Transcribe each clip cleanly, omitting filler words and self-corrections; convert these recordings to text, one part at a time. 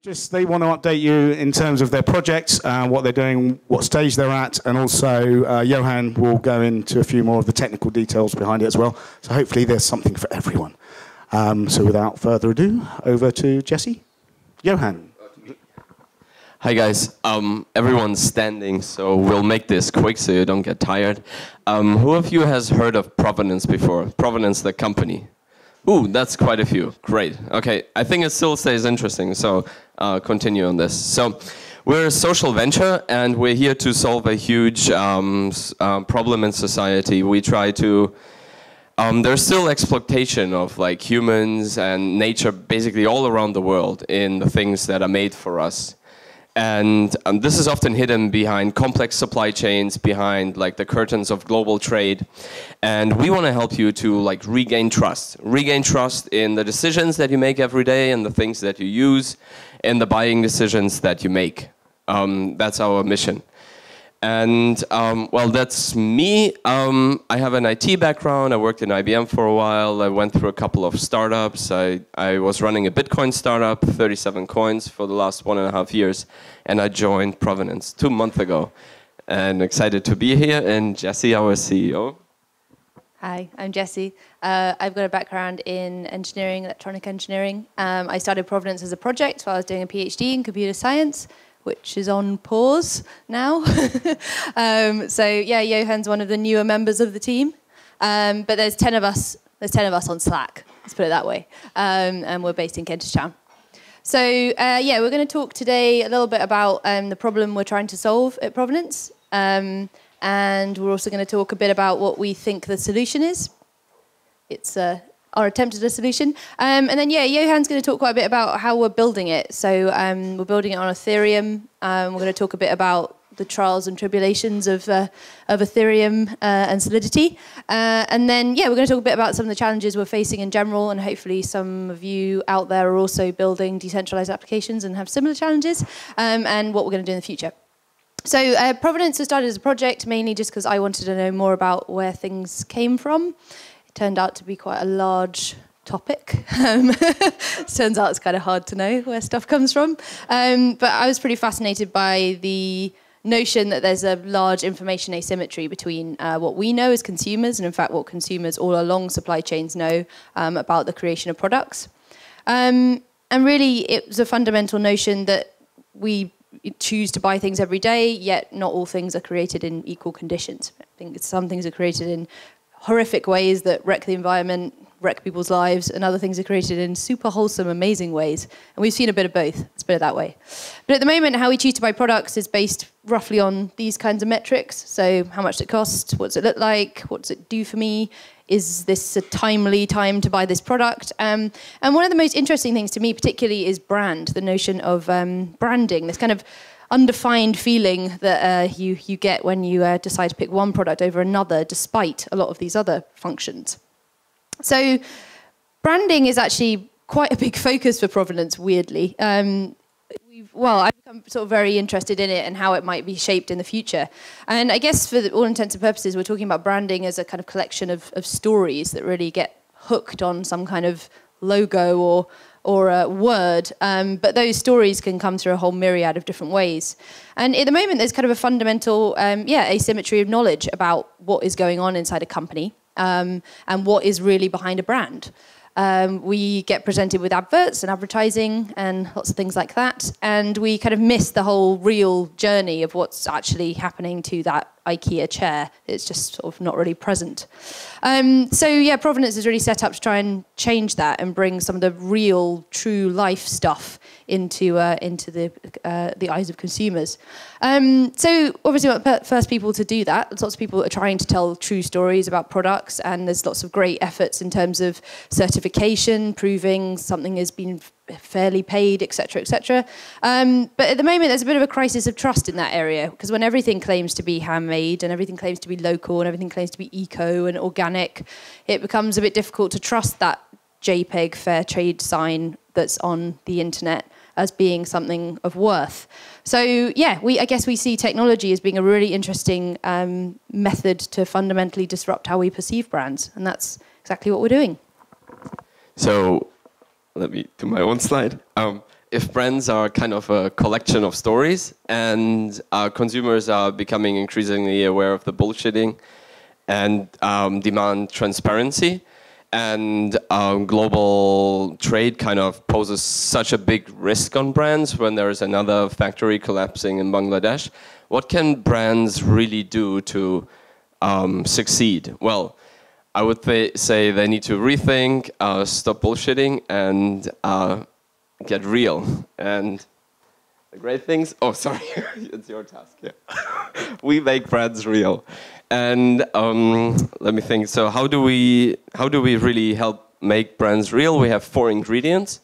Just they want to update you in terms of their projects, what they're doing, what stage they're at, and also Johann will go into a few more of the technical details behind it as well. So hopefully there's something for everyone. So without further ado, over to Jessi. Johann. Hi guys, everyone's standing, so we'll make this quick so you don't get tired. Who of you has heard of Provenance before? Provenance, the company. Ooh, that's quite a few. Great. Okay, I think it still stays interesting, so continue on this. So, we're a social venture, and we're here to solve a huge problem in society. We try to... there's still exploitation of like humans and nature basically all around the world in the things that are made for us. And this is often hidden behind complex supply chains, behind like the curtains of global trade. And we want to help you to like regain trust in the decisions that you make every day and the things that you use and the buying decisions that you make. That's our mission. And well, that's me. I have an IT background. I worked in IBM for a while. I went through a couple of startups. I was running a Bitcoin startup, 37 coins for the last 1.5 years. And I joined Provenance 2 months ago. And excited to be here. And Jessi, our CEO. Hi, I'm Jessi. I've got a background in engineering, electronic engineering. I started Provenance as a project while I was doing a PhD in computer science, which is on pause now. So yeah, Johann's one of the newer members of the team. But there's 10 of us. There's 10 of us on Slack. Let's put it that way. And we're based in Kentish Town. So yeah, we're going to talk today a little bit about the problem we're trying to solve at Provenance. And we're also going to talk a bit about what we think the solution is. It's our attempt at a solution. And then, yeah, Johann's going to talk quite a bit about how we're building it. So we're building it on Ethereum. We're going to talk a bit about the trials and tribulations of Ethereum and Solidity. And then, yeah, we're going to talk a bit about some of the challenges we're facing in general, and hopefully some of you out there are also building decentralized applications and have similar challenges, and what we're going to do in the future. So Provenance was started as a project mainly just because I wanted to know more about where things came from. It turned out to be quite a large topic. Turns out it's kind of hard to know where stuff comes from. But I was pretty fascinated by the notion that there's a large information asymmetry between what we know as consumers and, in fact, what consumers all along supply chains know about the creation of products. And really, it was a fundamental notion that we choose to buy things every day, yet not all things are created in equal conditions. I think some things are created in horrific ways that wreck the environment, wreck people's lives, and other things are created in super wholesome, amazing ways. And we've seen a bit of both, let's put it that way. But at the moment, how we choose to buy products is based roughly on these kinds of metrics. So how much does it cost? What does it look like? What does it do for me? Is this a timely time to buy this product? And one of the most interesting things to me particularly is brand, the notion of branding, this kind of undefined feeling that you get when you decide to pick one product over another, despite a lot of these other functions. So branding is actually quite a big focus for Provenance, weirdly. I've become sort of very interested in it and how it might be shaped in the future. And I guess for all intents and purposes, we're talking about branding as a kind of collection of stories that really get hooked on some kind of logo or a word. But those stories can come through a whole myriad of different ways. And at the moment, there's kind of a fundamental asymmetry of knowledge about what is going on inside a company and what is really behind a brand. We get presented with adverts and advertising and lots of things like that. And we kind of miss the whole real journey of what's actually happening to that IKEA chair. It's just sort of not really present. So yeah, Provenance is really set up to try and change that and bring some of the real, true life stuff into the eyes of consumers. So obviously, we're the first people to do that. There's lots of people that are trying to tell true stories about products, and there's lots of great efforts in terms of certification, proving something has been fairly paid, etc., etc. But at the moment, there's a bit of a crisis of trust in that area, because when everything claims to be handmade and everything claims to be local and everything claims to be eco and organic, it becomes a bit difficult to trust that JPEG fair trade sign that's on the internet as being something of worth. So yeah, I guess we see technology as being a really interesting method to fundamentally disrupt how we perceive brands, and that's exactly what we're doing. So let me do my own slide. if brands are kind of a collection of stories and consumers are becoming increasingly aware of the bullshitting and demand transparency, and global trade kind of poses such a big risk on brands when there is another factory collapsing in Bangladesh, what can brands really do to succeed? Well, I would say they need to rethink, stop bullshitting, and get real. And the great things, oh, sorry, it's your task, yeah. We make brands real. And let me think, so how do we really help make brands real? We have 4 ingredients.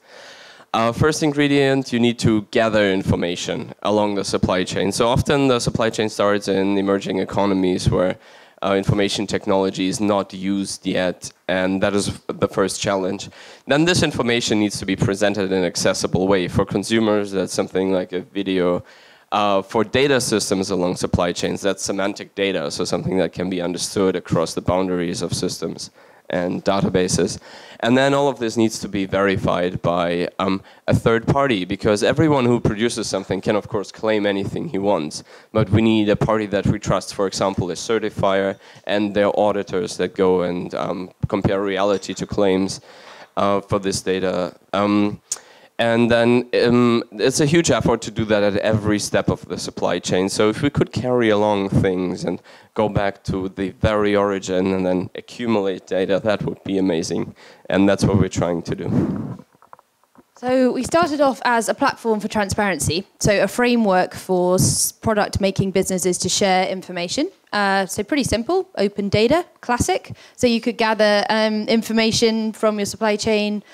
First ingredient, you need to gather information along the supply chain. So often the supply chain starts in emerging economies where information technology is not used yet, and that is the first challenge. Then this information needs to be presented in an accessible way. For consumers, that's something like a video. For data systems along supply chains, that's semantic data, so something that can be understood across the boundaries of systems and databases. And then all of this needs to be verified by a third party, because everyone who produces something can of course claim anything he wants, but we need a party that we trust, for example a certifier and their auditors that go and compare reality to claims for this data. And then it's a huge effort to do that at every step of the supply chain. So if we could carry along things and go back to the very origin and then accumulate data, that would be amazing. And that's what we're trying to do. So we started off as a platform for transparency, so a framework for product-making businesses to share information. So pretty simple, open data, classic. So you could gather information from your supply chain,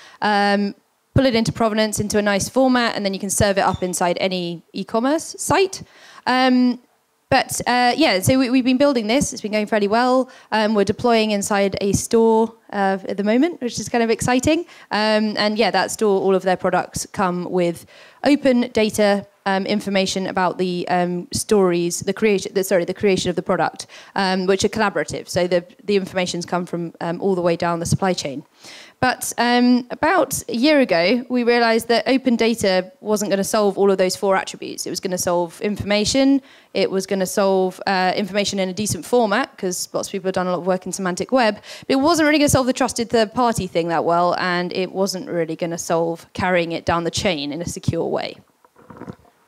pull it into Provenance into a nice format, and then you can serve it up inside any e-commerce site. So we've been building this. It's been going fairly well. We're deploying inside a store at the moment, which is kind of exciting. That store, all of their products come with open data information about the stories, the creation of the product, which are collaborative. So the information's come from all the way down the supply chain. But about a year ago, we realized that open data wasn't going to solve all of those 4 attributes. It was going to solve information. It was going to solve information in a decent format, because lots of people have done a lot of work in semantic web. But it wasn't really going to solve the trusted third-party thing that well, and it wasn't really going to solve carrying it down the chain in a secure way.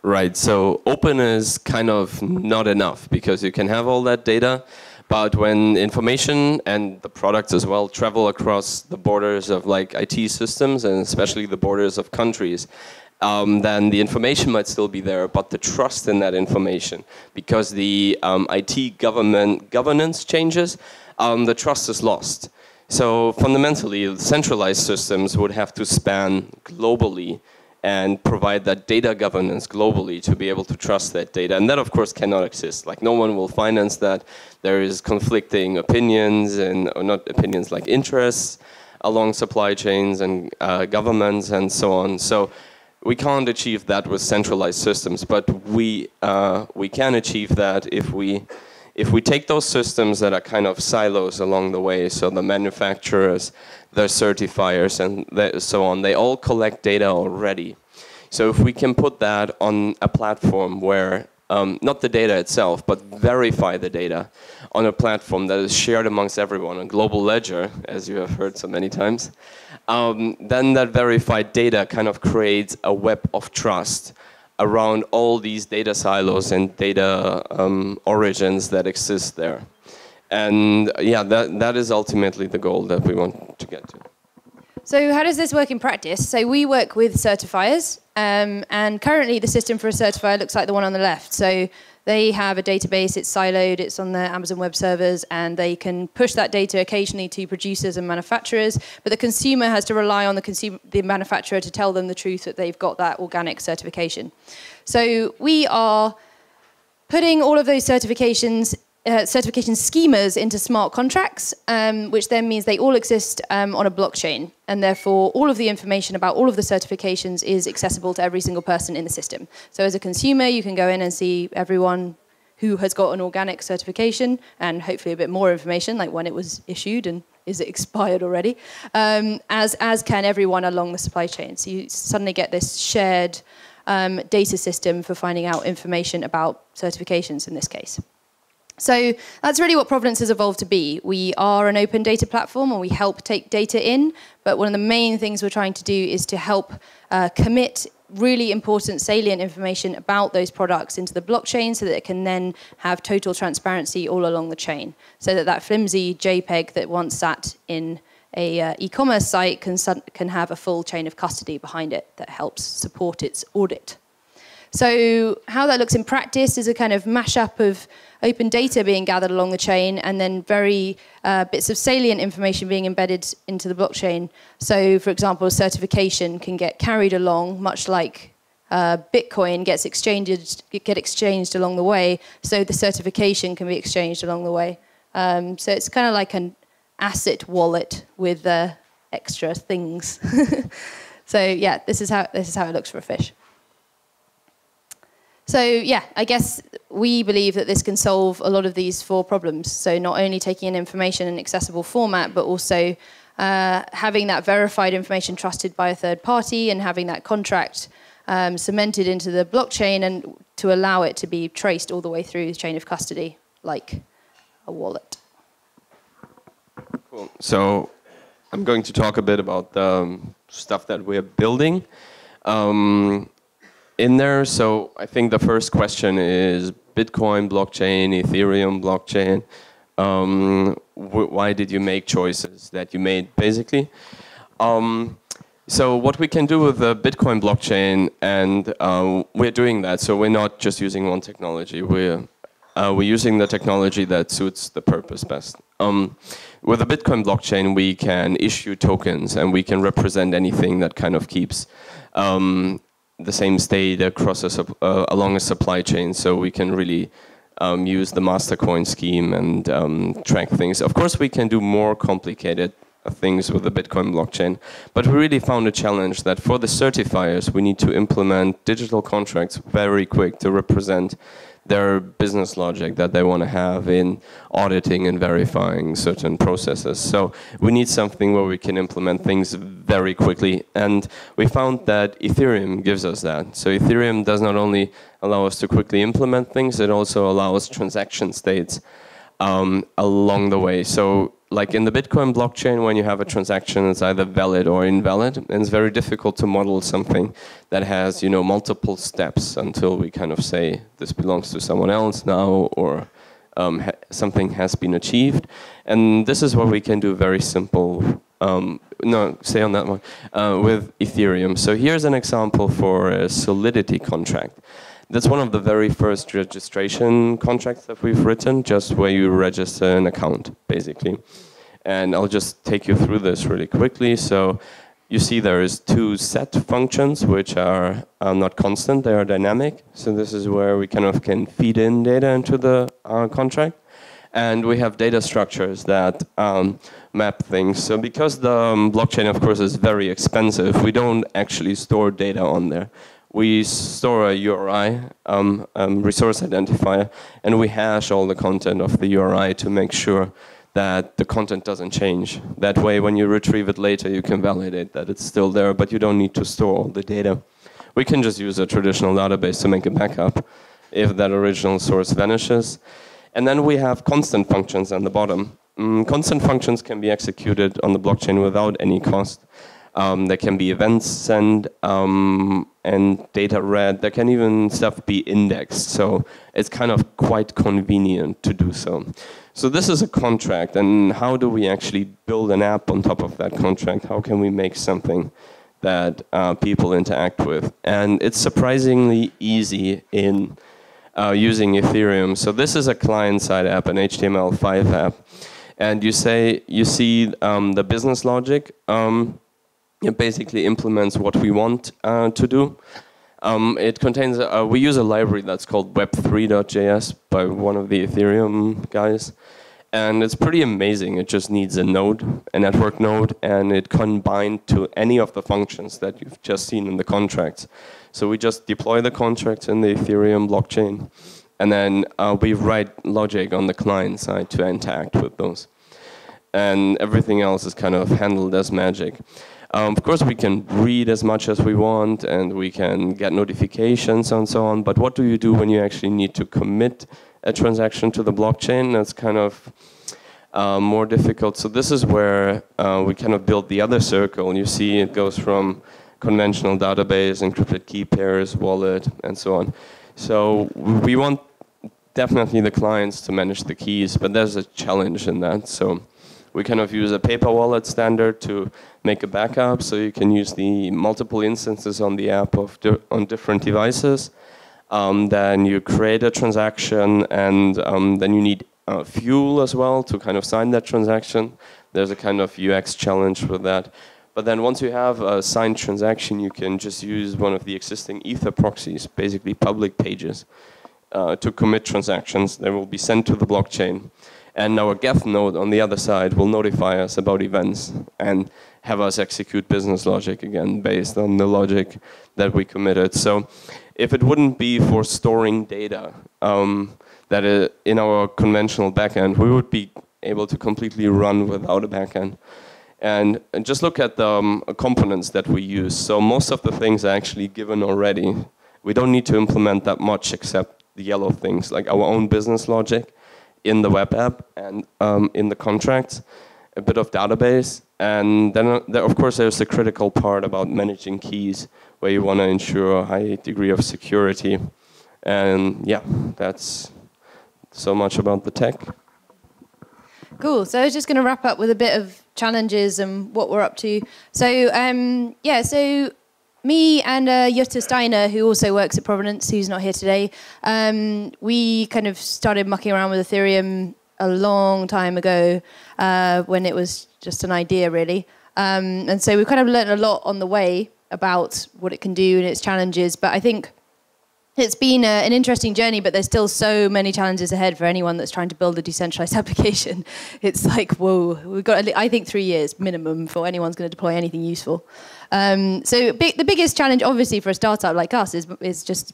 Right, so open is kind of not enough, because you can have all that data, but when information and the products as well travel across the borders of like IT systems, and especially the borders of countries, then the information might still be there, but the trust in that information, because the IT governance changes, the trust is lost. So fundamentally, centralized systems would have to span globally and provide that data governance globally to be able to trust that data. And that, of course, cannot exist. Like, no one will finance that. There is conflicting opinions, or not opinions, like interests along supply chains and governments and so on. So we can't achieve that with centralized systems, but we can achieve that if we take those systems that are kind of silos along the way, so the manufacturers, the certifiers, and so on, they all collect data already. So if we can put that on a platform where, not the data itself, but verify the data on a platform that is shared amongst everyone, a global ledger, as you have heard so many times, then that verified data kind of creates a web of trust around all these data silos and data origins that exist there. And yeah, that is ultimately the goal that we want to get to. So how does this work in practice? So we work with certifiers, and currently the system for a certifier looks like the one on the left. So they have a database, it's siloed, it's on their Amazon Web Servers, and they can push that data occasionally to producers and manufacturers, but the consumer has to rely on the manufacturer to tell them the truth that they've got that organic certification. So we are putting all of those certification schemas into smart contracts, which then means they all exist on a blockchain, and therefore all of the information about all of the certifications is accessible to every single person in the system. So as a consumer, you can go in and see everyone who has got an organic certification, and hopefully a bit more information, like when it was issued and is it expired already? As can everyone along the supply chain. So you suddenly get this shared data system for finding out information about certifications in this case. So that's really what Provenance has evolved to be. We are an open data platform and we help take data in, but one of the main things we're trying to do is to help commit really important salient information about those products into the blockchain so that it can then have total transparency all along the chain. So that flimsy JPEG that once sat in a e-commerce site can have a full chain of custody behind it that helps support its audit. So how that looks in practice is a kind of mashup of open data being gathered along the chain and then very bits of salient information being embedded into the blockchain. So, for example, a certification can get carried along, much like Bitcoin get exchanged along the way, so the certification can be exchanged along the way. So it's kind of like an asset wallet with extra things. So yeah, this is how it looks for a fish. So yeah, I guess we believe that this can solve a lot of these 4 problems. So not only taking in information in accessible format, but also having that verified information trusted by a third party and having that contract cemented into the blockchain and to allow it to be traced all the way through the chain of custody, like a wallet. Cool. So I'm going to talk a bit about the stuff that we're building. In there, so I think the first question is Bitcoin blockchain, Ethereum blockchain. Why did you make choices that you made, basically? So what we can do with the Bitcoin blockchain, and we're doing that. So we're not just using one technology. We're using the technology that suits the purpose best. With the Bitcoin blockchain, we can issue tokens, and we can represent anything that kind of keeps the same state across along a supply chain, so we can really use the master coin scheme and track things. Of course, we can do more complicated things with the Bitcoin blockchain, but we really found a challenge that for the certifiers, we need to implement digital contracts very quick to represent their business logic that they want to have in auditing and verifying certain processes. So we need something where we can implement things very quickly. And we found that Ethereum gives us that. So Ethereum does not only allow us to quickly implement things, it also allows transaction states along the way. So like in the Bitcoin blockchain, when you have a transaction, it's either valid or invalid, and it's very difficult to model something that has, multiple steps until we kind of say this belongs to someone else now, or something has been achieved. And this is what we can do very simple. Stay on that one with Ethereum. So here's an example for a Solidity contract. That's one of the very first registration contracts that we've written, just where you register an account, basically. And I'll just take you through this really quickly. So you see there is 2 set functions, which are not constant, they are dynamic. So this is where we kind of can feed in data into the contract. And we have data structures that map things. So because the blockchain, of course, is very expensive, we don't actually store data on there. We store a URI, resource identifier, and we hash all the content of the URI to make sure that the content doesn't change. That way, when you retrieve it later, you can validate that it's still there, but you don't need to store all the data. We can just use a traditional database to make a backup if that original source vanishes. And then we have constant functions on the bottom. Constant functions can be executed on the blockchain without any cost. There can be events sent and data read. There can even stuff be indexed. So it's kind of quite convenient to do so. So this is a contract, and how do we actually build an app on top of that contract? How can we make something that people interact with? And it's surprisingly easy in using Ethereum. So this is a client-side app, an HTML5 app. And you see the business logic. It basically implements what we want to do. It contains, we use a library that's called web3.js by one of the Ethereum guys. And it's pretty amazing. It just needs a node, a network node, and it can bind to any of the functions that you've just seen in the contracts. So we just deploy the contracts in the Ethereum blockchain, and then we write logic on the client side to interact with those. and everything else is kind of handled as magic. Of course, we can read as much as we want, and we can get notifications and so on, but what do you do when you actually need to commit a transaction to the blockchain? That's kind of more difficult. So this is where we kind of build the other circle. You see it goes from conventional database, encrypted key pairs, wallet, and so on. So we want definitely the clients to manage the keys, but there's a challenge in that. So we kind of use a paper wallet standard to make a backup, so you can use the multiple instances on the app on different devices. Then you create a transaction, and then you need fuel as well to kind of sign that transaction. There's a kind of UX challenge with that. But then once you have a signed transaction, you can just use one of the existing Ether proxies, basically public pages, to commit transactions. They will be sent to the blockchain. And our Geth node on the other side will notify us about events and have us execute business logic again based on the logic that we committed. So if it wouldn't be for storing data that in our conventional backend, we would be able to completely run without a backend. And just look at the components that we use. So most of the things are actually given already. We don't need to implement that much except the yellow things, like our own business logic in the web app and in the contracts, a bit of database. And then, of course, there's the critical part about managing keys, where you want to ensure a high degree of security. And yeah, that's so much about the tech. Cool. So I was just going to wrap up with a bit of challenges and what we're up to. So so me and Jutta Steiner, who also works at Provenance, who's not here today, we kind of started mucking around with Ethereum a long time ago when it was just an idea, really. And so we've kind of learned a lot on the way about what it can do and its challenges. But I think it's been an interesting journey, but there's still so many challenges ahead for anyone that's trying to build a decentralized application. It's like, whoa, we've got, I think, 3 years minimum for anyone's going to deploy anything useful. So the biggest challenge, obviously, for a startup like us is just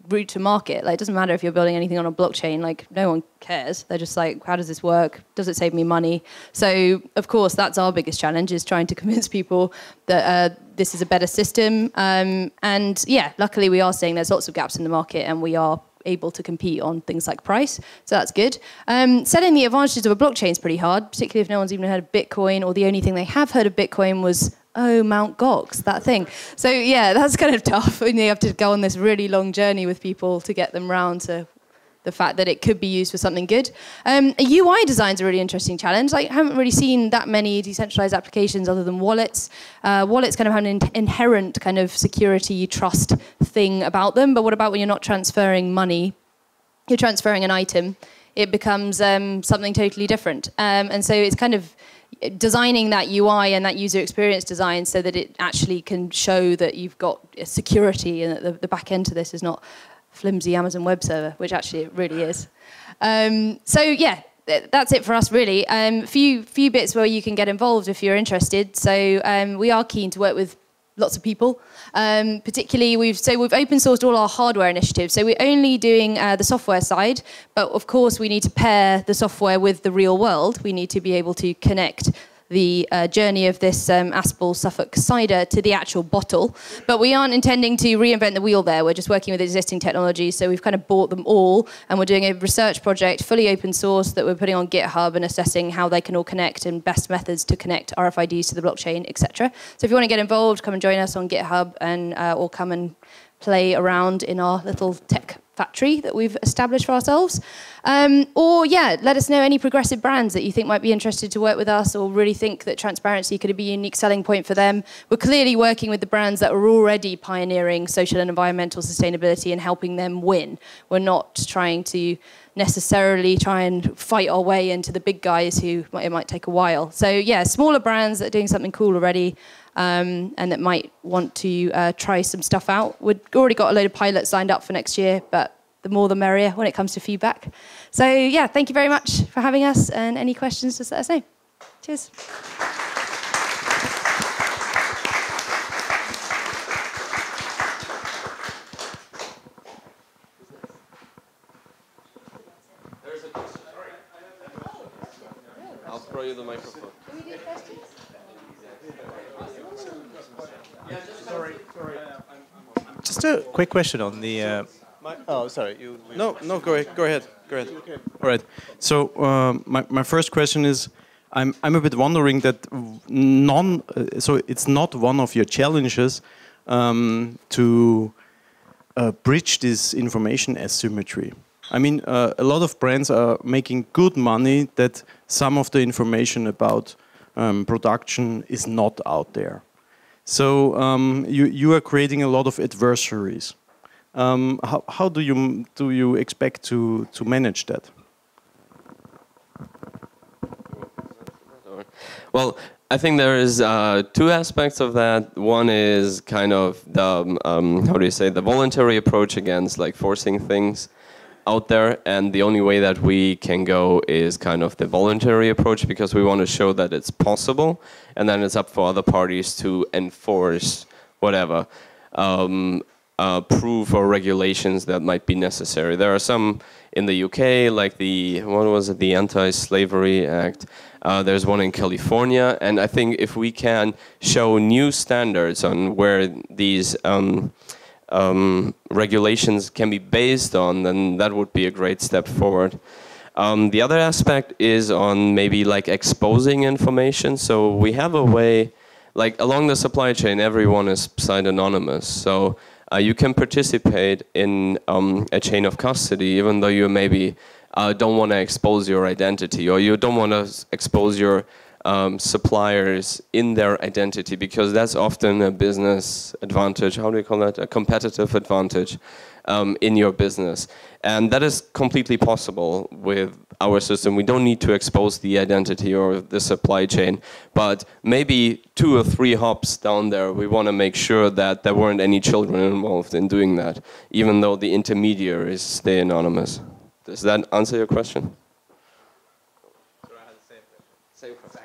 route to market. Like, it doesn't matter if you're building anything on a blockchain. Like, no one cares. They're just like, how does this work? Does it save me money? So, of course, that's our biggest challenge, is trying to convince people that this is a better system. And yeah, luckily we are seeing there's lots of gaps in the market, and we are able to compete on things like price. So that's good. Selling the advantages of a blockchain is pretty hard, particularly if no one's even heard of Bitcoin, or the only thing they have heard of Bitcoin was, oh, Mount Gox, that thing. So yeah, that's kind of tough. And you have to go on this really long journey with people to get them round to the fact that it could be used for something good. A UI design is a really interesting challenge. I haven't really seen that many decentralized applications other than wallets. Wallets kind of have an inherent kind of security trust thing about them. But what about when you're not transferring money? You're transferring an item. It becomes something totally different. And so it's kind of designing that UI and that user experience design so that it actually can show that you've got security and that the back end to this is not flimsy Amazon web server, which actually it really is. So yeah, that's it for us really. Few bits where you can get involved if you're interested. So we are keen to work with lots of people. Particularly, we've open sourced all our hardware initiatives. So we're only doing the software side, but of course we need to pair the software with the real world. We need to be able to connect the journey of this Aspel Suffolk cider to the actual bottle. But we aren't intending to reinvent the wheel there. We're just working with existing technologies. So we've kind of bought them all, and we're doing a research project, fully open source, that we're putting on GitHub and assessing how they can all connect and best methods to connect RFIDs to the blockchain, etc. So if you want to get involved, come and join us on GitHub, and or come and play around in our little tech factory that we've established for ourselves. Or yeah, let us know any progressive brands that you think might be interested to work with us, or really think that transparency could be a unique selling point for them. We're clearly working with the brands that are already pioneering social and environmental sustainability and helping them win. We're not trying to necessarily try and fight our way into the big guys who it might take a while. So yeah, smaller brands that are doing something cool already, and that might want to try some stuff out. We've already got a load of pilots lined up for next year, but the more the merrier when it comes to feedback. So yeah, thank you very much for having us, and any questions, just let us know. Cheers. I'll throw you the microphone. Just a quick question on the. Oh, sorry. No, go ahead. All right. So my first question is, I'm a bit wondering that so it's not one of your challenges to bridge this information asymmetry. I mean, a lot of brands are making good money that some of the information about production is not out there. So you are creating a lot of adversaries. How do you expect to manage that? Well, I think there is two aspects of that. One is kind of the how do you say, the voluntary approach against like forcing things out there, and the only way that we can go is kind of the voluntary approach, because we want to show that it's possible, and then it's up for other parties to enforce whatever proof or regulations that might be necessary. There are some in the UK, like the the Anti-Slavery Act. There's one in California, and I think if we can show new standards on where these regulations can be based on, then that would be a great step forward. The other aspect is on maybe like exposing information. So we have a way, like along the supply chain, everyone is site anonymous. So you can participate in a chain of custody, even though you maybe don't want to expose your identity, or you don't want to expose your suppliers in their identity, because that's often a business advantage. How do you call that? A competitive advantage in your business. And that is completely possible with our system. We don't need to expose the identity or the supply chain, but maybe 2 or 3 hops down there, we want to make sure that there weren't any children involved in doing that, even though the intermediaries stay anonymous. Does that answer your question? Same question.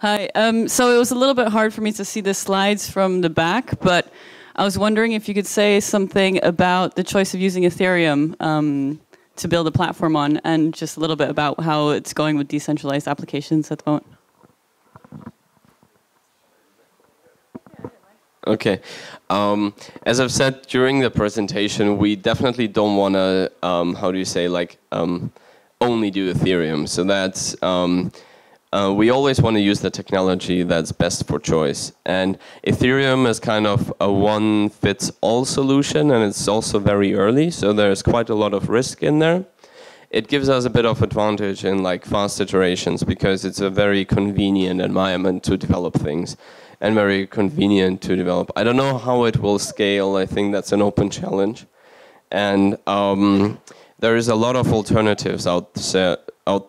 Hi. So it was a little bit hard for me to see the slides from the back, but I was wondering if you could say something about the choice of using Ethereum to build a platform on, and just a little bit about how it's going with decentralized applications at the moment. Okay. As I've said during the presentation, we definitely don't want to, how do you say, like, only do Ethereum. So that's, we always want to use the technology that's best for choice. And Ethereum is kind of a one-fits-all solution, and it's also very early, so there's quite a lot of risk in there. It gives us a bit of advantage in like fast iterations, because it's a very convenient environment to develop things, and very convenient to develop. I don't know how it will scale. I think that's an open challenge. And there is a lot of alternatives out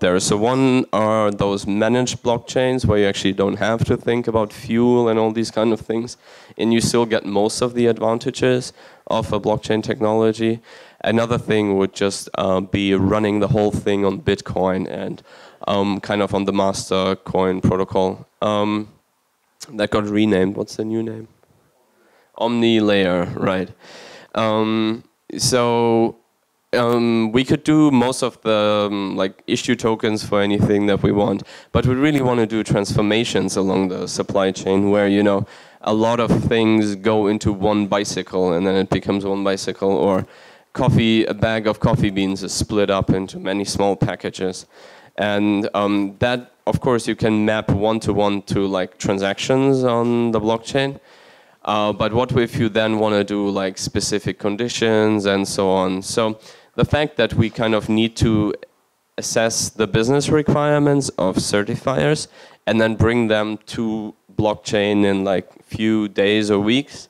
there. So one are those managed blockchains where you actually don't have to think about fuel and all these kind of things, and you still get most of the advantages of a blockchain technology. Another thing would just be running the whole thing on Bitcoin and kind of on the master coin protocol. That got renamed. What's the new name? OmniLayer, right. We could do most of the like issue tokens for anything that we want, but we really want to do transformations along the supply chain where, you know, a lot of things go into one bicycle and then it becomes one bicycle, or a bag of coffee beans is split up into many small packages. And that, of course, you can map one-to-one to like transactions on the blockchain. But what if you then want to do like specific conditions and so on? So the fact that we kind of need to assess the business requirements of certifiers and then bring them to blockchain in like few days or weeks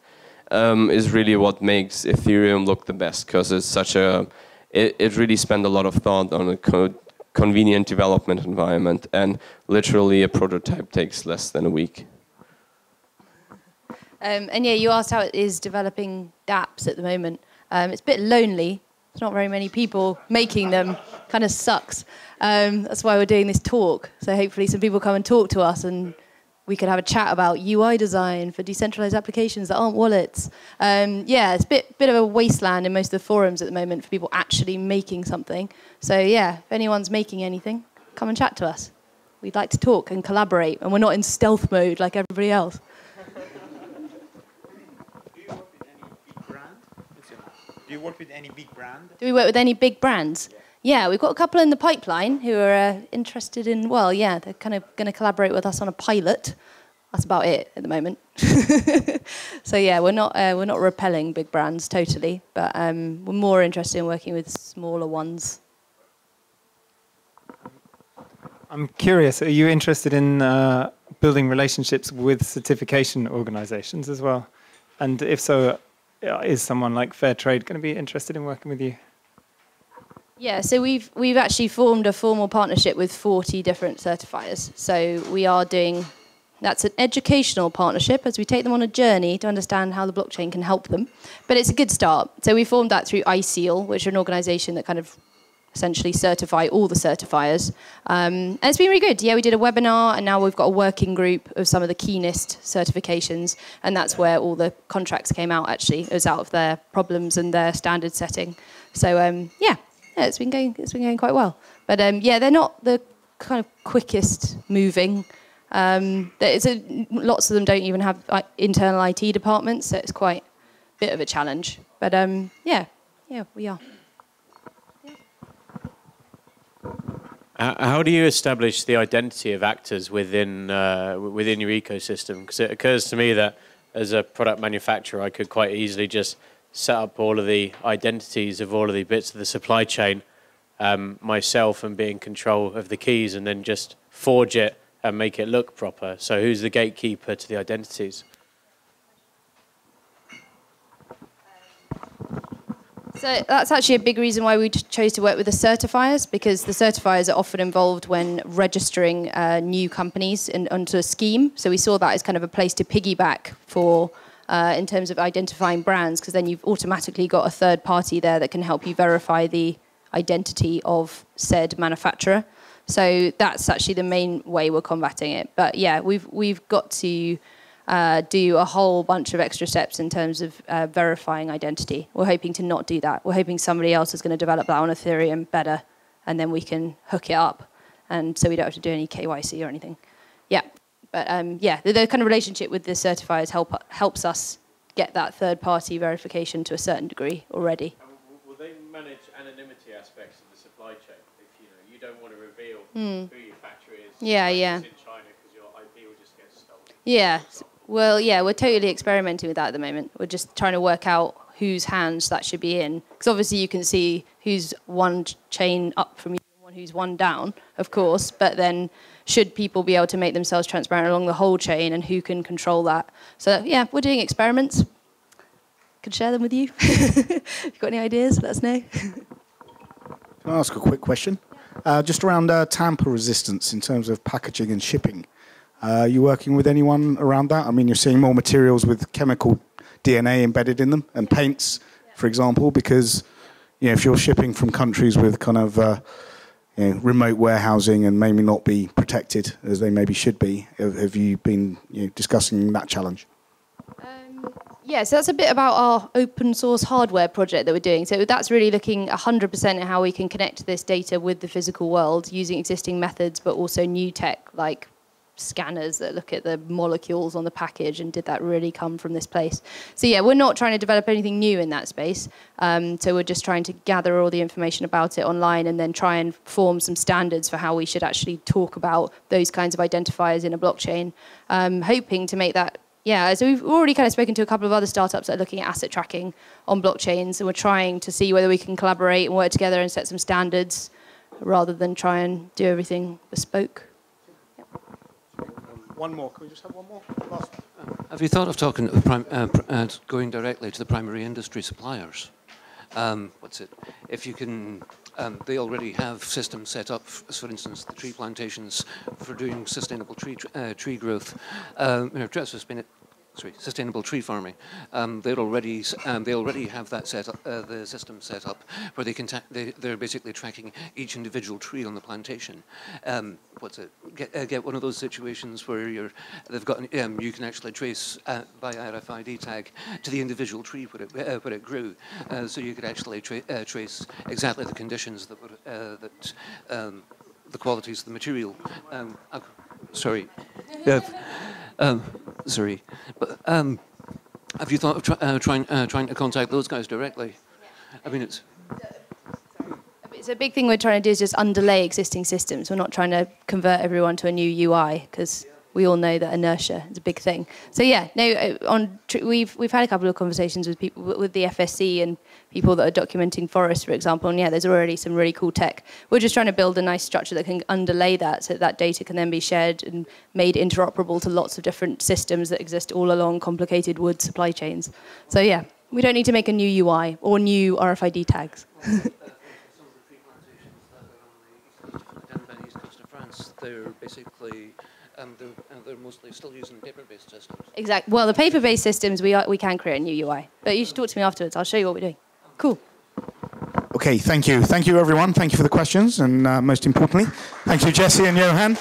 is really what makes Ethereum look the best, because it's such a, it really spent a lot of thought on a convenient development environment, and literally a prototype takes less than a week. And yeah, you asked how it is developing dApps at the moment. It's a bit lonely. There's not very many people making them. Kind of sucks. That's why we're doing this talk. So hopefully some people come and talk to us and we could have a chat about UI design for decentralized applications that aren't wallets. Yeah, it's a bit of a wasteland in most of the forums at the moment for people actually making something. So yeah, if anyone's making anything, come and chat to us. We'd like to talk and collaborate, and we're not in stealth mode like everybody else. Do you work with any big brand? Do we work with any big brands? Yeah, we've got a couple in the pipeline who are interested in, well, yeah, they're kind of going to collaborate with us on a pilot. That's about it at the moment. So yeah, we're not repelling big brands totally, but we're more interested in working with smaller ones. I'm curious, are you interested in building relationships with certification organizations as well? And if so, is someone like Fairtrade going to be interested in working with you? Yeah, so we've actually formed a formal partnership with 40 different certifiers. So we are doing, that's an educational partnership as we take them on a journey to understand how the blockchain can help them. But it's a good start. So we formed that through ISEAL, which is an organization that kind of essentially certify all the certifiers. And it's been really good. Yeah, we did a webinar, and now we've got a working group of some of the keenest certifications, and that's where all the contracts came out, actually. It was out of their problems and their standard setting. So, yeah, it's been going quite well. But, yeah, they're not the kind of quickest moving. Lots of them don't even have internal IT departments, so it's quite a bit of a challenge. But, yeah, we are. How do you establish the identity of actors within your ecosystem? Because it occurs to me that as a product manufacturer, I could quite easily just set up all of the identities of all of the bits of the supply chain myself and be in control of the keys and then just forge it and make it look proper. So who's the gatekeeper to the identities? So that's actually a big reason why we chose to work with the certifiers, because the certifiers are often involved when registering new companies onto a scheme. So we saw that as kind of a place to piggyback for in terms of identifying brands, because then you've automatically got a third party there that can help you verify the identity of said manufacturer. So that's actually the main way we're combating it. But yeah, we've got to do a whole bunch of extra steps in terms of verifying identity. We're hoping to not do that. We're hoping somebody else is going to develop that on Ethereum better, and then we can hook it up, and so we don't have to do any KYC or anything. Yeah, but yeah, the kind of relationship with the certifiers helps us get that third-party verification to a certain degree already. Will they manage anonymity aspects of the supply chain? If you don't want to reveal who your factory is, yeah. In China, because your IP will just get stolen. Yeah. Well, yeah, we're totally experimenting with that at the moment. We're just trying to work out whose hands that should be in. Because obviously you can see who's one chain up from you and one who's one down, of course. But then should people be able to make themselves transparent along the whole chain, and who can control that? So, yeah, we're doing experiments. Could share them with you. If you've got any ideas, let us know. Can I ask a quick question? Just around tamper resistance in terms of packaging and shipping. Are you working with anyone around that? I mean, you're seeing more materials with chemical DNA embedded in them, and paints, for example, because if you're shipping from countries with kind of remote warehousing and maybe not be protected as they maybe should be, have you been discussing that challenge? Yeah, so that's a bit about our open source hardware project that we're doing. So that's really looking 100% at how we can connect this data with the physical world using existing methods, but also new tech like scanners that look at the molecules on the package, and did that really come from this place? So yeah, we're not trying to develop anything new in that space. So we're just trying to gather all the information about it online and then try and form some standards for how we should actually talk about those kinds of identifiers in a blockchain. Hoping to make that, yeah, so we've already kind of spoken to a couple of other startups that are looking at asset tracking on blockchains, and we're trying to see whether we can collaborate and work together and set some standards rather than try and do everything bespoke. One more. Can we just have one more? Last one. Have you thought of talking to going directly to the primary industry suppliers? If you can, they already have systems set up, for instance, the tree plantations for doing sustainable tree growth. Just been sustainable tree farming. They already have that set up, the system set up where they're basically tracking each individual tree on the plantation. Get one of those situations where you can actually trace by RFID tag to the individual tree where it grew, so you could actually trace exactly the conditions that the qualities of the material. Sorry. Sorry, but have you thought of trying to contact those guys directly? I mean, it's a big thing we're trying to do is just underlay existing systems. We're not trying to convert everyone to a new UI because we all know that inertia is a big thing. So yeah, no, we've had a couple of conversations with people with the FSC and people that are documenting forests, for example, and yeah, there's already some really cool tech. We're just trying to build a nice structure that can underlay that so that data can then be shared and made interoperable to lots of different systems that exist all along complicated wood supply chains. So yeah, we don't need to make a new UI or new RFID tags. Some of the tree plantations that are down by the east coast of France, they're basically they're mostly still using paper-based systems. Exactly. Well, the paper-based systems, we can create a new UI. But you should talk to me afterwards. I'll show you what we're doing. Cool. Okay, thank you. Thank you, everyone. Thank you for the questions. And most importantly, thank you, Jessi and Johann.